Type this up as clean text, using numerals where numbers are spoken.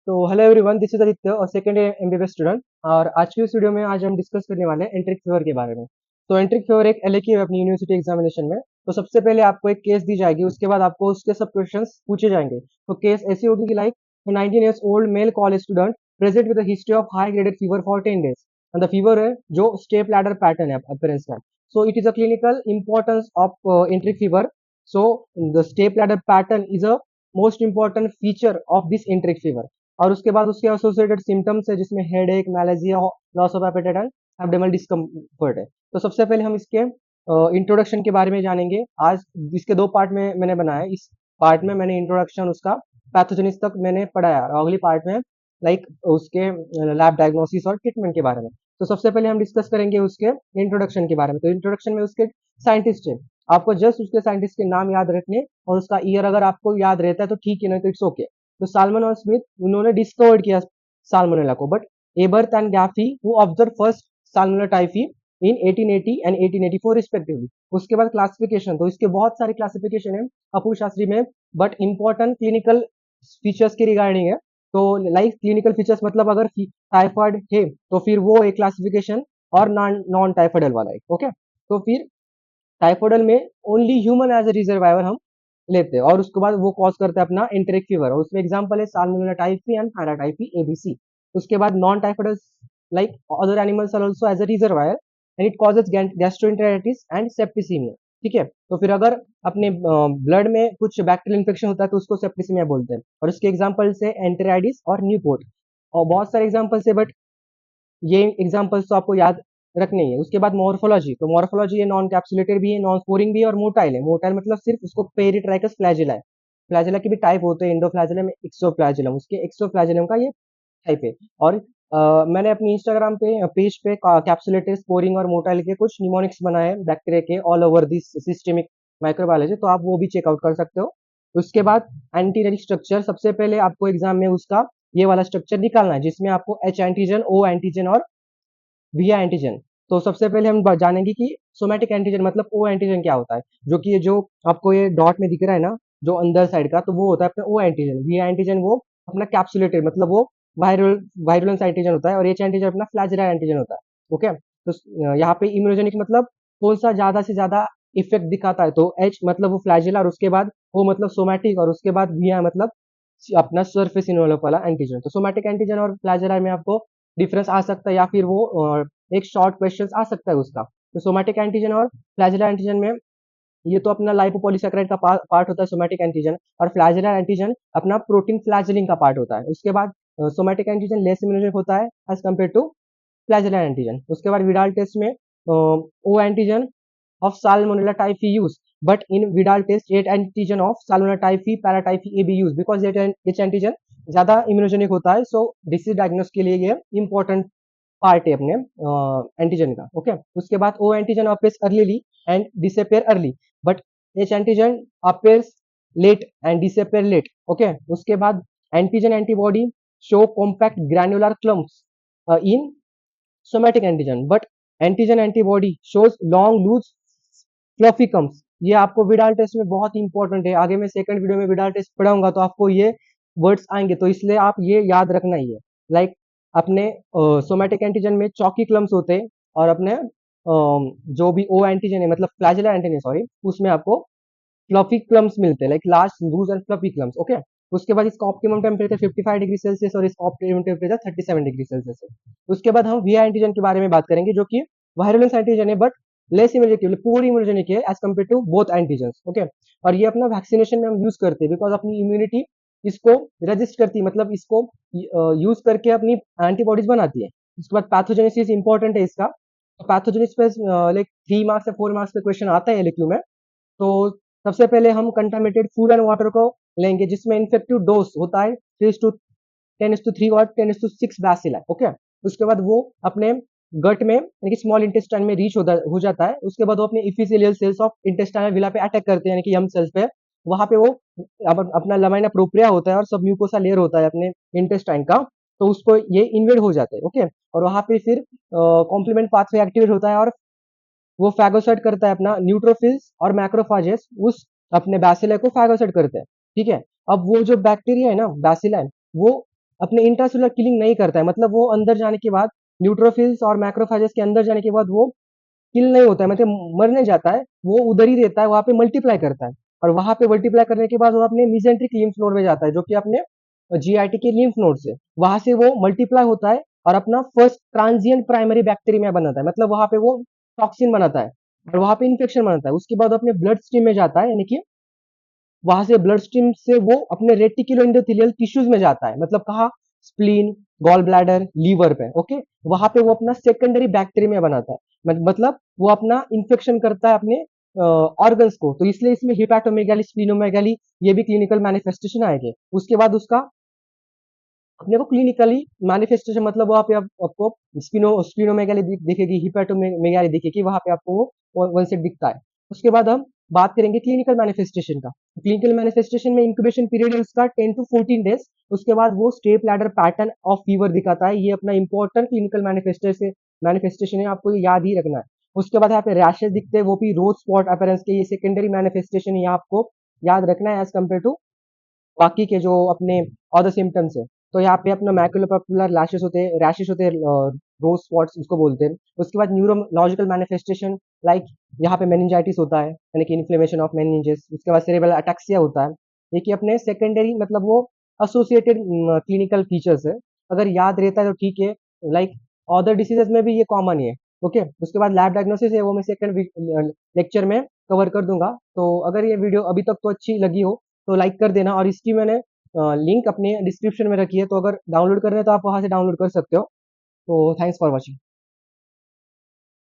तो hello everyone, this is Aditya और second MBBS student. और आज की इस वीडियो में आज हम डिस्कस करने वाले हैं एंट्रिक फीवर के बारे में। तो एंट्रिक फीवर एक एलएक्यू है अपनी यूनिवर्सिटी एग्जामिनेशन में। तो सबसे पहले आपको एक केस दी जाएगी, उसके बाद आपको उसके सब क्वेश्चंस पूछे जाएंगे। तो केस ऐसी होगी कि like 19 years old male college student present with a history of high graded fever for 10 days and the fever है जो स्टेप लैडर पैटर्न है appearance का। So it is a clinical importance of enteric fever. So the step ladder pattern is a most important feature of this enteric fever। और उसके बाद उसके associated symptoms है जिसमें head, malaise, loss of appetite and abdominal discomfort है। तो सबसे पहले हम इसके इंट्रोडक्शन के बारे में जानेंगे। आज इसके दो पार्ट में मैंने बनाया। इस पार्ट में मैंने इंट्रोडक्शन उसका पैथोजेनिस तक मैंने पढ़ाया और अगली पार्ट में लाइक उसके लैब डायग्नोसिस और ट्रीटमेंट के बारे में। तो सबसे पहले हम डिस्कस करेंगे उसके इंट्रोडक्शन के बारे में। तो इंट्रोडक्शन में उसके साइंटिस्ट है, आपको जस्ट उसके साइंटिस्ट के नाम याद रखने और उसका ईयर अगर आपको याद रहता है तो ठीक है, नहीं तो इट्स ओके। तो साल्मन और स्मिथ उन्होंने डिस्कवर्ड किया साल्मोनेला को, but Eberth and Gaffky who observe first salmonella typhi in 1880 and 1884 respectively. उसके बाद क्लासिफिकेशन, तो इसके बहुत सारे क्लासिफिकेशन है अपूर शास्त्री में, बट इंपॉर्टेंट क्लिनिकल फीचर्स के रिगार्डिंग है। तो लाइक क्लिनिकल फीचर्स मतलब अगर टाइफाइड है तो फिर वो एक क्लासिफिकेशन और नॉन टाइफाइडल वाला है। ओके, तो फिर टाइफोइडल में only human as a reservoir हम लेते हैं और उसके बाद वो कॉज करते हैं अपना एंटेरिक फीवर। और उसमें एग्जांपल है salmonella typhi and paratyphi ABC. उसके बाद non typhoidal like other animals are also as a reservoir and it causes gastroenteritis and septicaemia. ठीक है, तो फिर अगर अपने ब्लड में कुछ बैक्टीरियल इन्फेक्शन होता है तो उसको सेप्टिसीमिया बोलते हैं। और उसके एग्जांपल्स है एंटेराइडिस और न्यूपोर्ट और बहुत सारे एग्जांपल्स है, बट ये एग्जांपल्स तो आपको याद रखने ही है। उसके बाद मॉर्फोलॉजी, तो मॉर्फोलॉजी ये नॉन कैप्सुलेटेड भी है, नॉन स्पोरिंग भी है और मोटाइल है। मोटाइल मतलब सिर्फ उसको पेरिट्राइकस फ्लैजिला है। फ्लैजिला के भी टाइप होते हैं, इंडोफ्लैजिलम, एक्सोफ्लैजिलम। उसके एक्सोफ्लैजिलम का ये टाइप है। और मैंने अपनी इंस्टाग्राम पे पेज पे कैप्सुलेटेड, स्पोरिंग और मोटाइल के कुछ निमोनिक्स बनाए हैं बैक्टीरिया के all over this systemic microbiology, तो आप वो भी चेकआउट कर सकते हो। उसके बाद एंटीजेनिक स्ट्रक्चर, सबसे पहले आपको एग्जाम में उसका ये वाला स्ट्रक्चर निकालना है जिसमें आपको एच एंटीजन, ओ एंटीजन और वी एंटीजन। तो सबसे पहले हम जानेंगे कि सोमैटिक एंटीजन मतलब ओ एंटीजन क्या होता है। जो कि ये जो आपको ये डॉट में दिख रहा है ना, जो अंदर साइड का, तो वो होता है अपना ओ एंटीजन। वी एंटीजन वो अपना कैप्सुलेटेड मतलब वो वायरल वायरुलेंस एंटीजन होता है और एच एंटीजन अपना फ्लैजिला एंटीजन होता है। ओके, तो यहाँ पे इम्यूनोजेनिक मतलब कौन सा ज्यादा से ज्यादा इफेक्ट दिखाता है, तो एच मतलब वो फ्लैजिला और उसके बाद ओ मतलब सोमैटिक और उसके बाद वी मतलब अपना सरफेस इन्वेलप वाला एंटीजन। तो सोमैटिक एंटीजन और फ्लैजिला में आपको डिफरेंस आ सकता है या फिर वो एक शॉर्ट क्वेश्चन आ सकता है उसका। तो सोमैटिक एंटीजन और फ्लैजिला एंटीजन में ये तो अपना लाइपोपॉलीसैकेराइड का पार्ट होता है सोमैटिक एंटीजन, और फ्लैजिला एंटीजन अपना प्रोटीन फ्लैजिलिंग का पार्ट होता है। उसके बाद सोमैटिक एंटीजन लेस इम्यूनोजेनिक होता है as compared to flagella antigen. उसके बाद विडाल टेस्ट में O antigen of Salmonella typhi used, but in Vidal test 8 antigen of Salmonella typhi paratyphi A be used because H antigen ज्यादा immunogenic होता है। सो disease diagnose के लिए ये important part है अपने एंटीजन का। ओके, उसके बाद O antigen appears earlily and disappear early, but H antigen appears late and disappear late. Okay, उसके बाद antigen antibody show compact granular clumps in somatic antigen, but antigen antibody shows long loose fluffy comes. ये आपको Widal test में बहुत important है। आगे मैं second video में विडाल टेस्ट पढ़ाऊंगा तो आपको ये वर्ड्स आएंगे, तो इसलिए आप ये याद रखना ही है। लाइक अपने सोमैटिक एंटीजन में चौकी क्लम्स होते हैं और अपने जो भी ओ एंटीजन है मतलब फ्लैजिला एंटीजन सॉरी, उसमें आपको फ्लफी क्लम्स मिलते हैं, like large loose and fluffy clumps. Okay, उसके बाद इसका ऑप्टिमम टेम्परेचर 55 डिग्री सेल्सियस और इसका ऑप्टिमम टेम्परेचर 37 डिग्री सेल्सियस है। उसके बाद हम वी एंटीजन के बारे में बात करेंगे जो कि वायरुलेंस एंटीजन है, बट लेस इम्यूनोजेनिक, पूरी इम्यूनोजेनिक है as compared to both antigen. Okay, और ये अपना वैक्सीनेशन में हम यूज करते हैं बिकॉज अपनी इम्यूनिटी इसको रजिस्ट करती है, मतलब इसको यूज करके अपनी एंटीबॉडीज बनाती है। उसके बाद पैथोजेनेसिस इंपॉर्टेंट है इसका। पैथोजेनिस पे लाइक 3 मार्क्स या 4 मार्क्स पे क्वेश्चन आता है एलक्यू में। तो सबसे पहले हम कंटामिनेटेड फूड एंड वाटर को लेंगे जिसमें इन्फेक्टिव डोज होता है 3:10 3 और 10:6 बैसिल है। ओके, उसके बाद वो अपने गट में यानी कि स्मॉल इंटेस्टाइन में रीच हो जाता है। उसके बाद वो अपने इफिसिलियल सेल्स ऑफ इंटेस्टाइनल विला पे अटैक करते हैं यानी कि यम सेल्स पे। वहां पे वो अपना लमाइना प्रोप्रिया होता है और सब म्यूकोसा लेयर होता है अपने इंटेस्टाइन का, तो उसको ये इन्वेड हो जाते हैं। ओके, और वहां पे फिर कॉम्प्लीमेंट पाथवे एक्टिवेट होता है और वो फैगोसाइट करता है अपना न्यूट्रोफिल्स और मैक्रोफाजेस उस अपने बैसिला को फैगोसाइट करते हैं। ठीक है, अब वो जो बैक्टीरिया है ना बैसिला वो अपने इंट्रासेलुलर किलिंग नहीं करता है, मतलब वो अंदर जाने के बाद न्यूट्रोफिल्स और मैक्रोफेजेस के अंदर जाने के बाद वो किल नहीं होता है, मतलब मर नहीं जाता है, वो उधर ही रहता है, वहां पे मल्टीप्लाई करता है। और वहां पे मल्टीप्लाई करने के बाद वो अपने मिजेंट्रिक लिम्फ नोड में जाता है, जो कि अपने जीआईटी के लिम्फ नोड से वहां से वो मल्टीप्लाई होता है और अपना फर्स्ट ट्रांजिएंट प्राइमरी बैक्टीरिया बनाता है, मतलब वहां पे वो टॉक्सिन बनाता है और वहां पे इन्फेक्शन बनाता है। उसके बाद अपने ब्लड स्ट्रीम में जाता है, यानी कि वहां से ब्लड स्ट्रीम से वो अपने रेटिकुलो एंडोथेलियल टिश्यूज में जाता है, मतलब कहा, स्प्लीन, गॉल ब्लैडर, लीवर पे। ओके, वहां पे वो अपना सेकेंडरी बैक्टीरिया बनाता है, मतलब वो अपना इन्फेक्शन करता है अपने ऑर्गन्स को, तो इसलिए इसमें हिपैटोमेगाली, स्प्लीनोमेगाली, ये भी क्लिनिकल मैनिफेस्टेशन आएंगे। उसके बाद उसका अपने को क्लिनिकली मैनिफेस्टेशन, मतलब वहां पे आपको स्प्लीनोमेगाली दिखेगी, हिपैटोमेगाली दिखेगी, वहां पे आपको वो वन सेट दिखता है। उसके बाद हम बात करेंगे क्लिनिकल मैनिफेस्टेशन का। क्लिनिकल मैनिफेस्टेशन में इंक्यूबेशन पीरियड है उसका 10 to 14 डेज। उसके बाद वो step ladder pattern of fever दिखाता है, ये अपना इंपॉर्टेंट क्लिनिकल मैनिफेस्टेशन है, आपको ये याद ही रखना है। उसके बाद यहाँ पे रैशेज दिखते हैं, वो भी रोज स्पॉट अपीयरेंस के, ये सेकेंडरी मैनिफेस्टेशन है, आपको याद रखना है एज कम्पेयर टू बाकी के जो अपने अदर सिम्टम्स है। तो यहाँ पे अपना मैकुलोपैपुलर लैशेस होते हैं, रैशेस होते हैं, रोज स्पॉट्स उसको बोलते हैं। उसके बाद न्यूरोलॉजिकल मैनिफेस्टेशन, लाइक यहाँ पे मेनिंजाइटिस होता है, यानी कि इन्फ्लेमेशन ऑफ मेनिंजेस। उसके बाद सेरेब्रल अटैक्सिया होता है, ये कि अपने सेकेंडरी, मतलब वो एसोसिएटेड क्लिनिकल फीचर्स है। अगर याद रहता है तो ठीक है, लाइक अदर डिसीजेज में भी ये कॉमन है। ओके, उसके बाद लैब डायग्नोसिस है, वो मैं सेकंड लेक्चर में कवर कर दूंगा। तो अगर ये वीडियो अभी तक तो अच्छी लगी हो तो लाइक कर देना, और इसकी मैंने लिंक अपने डिस्क्रिप्शन में रखी है, तो अगर डाउनलोड करना है तो आप वहां से डाउनलोड कर सकते हो। तो थैंक्स फॉर वॉचिंग।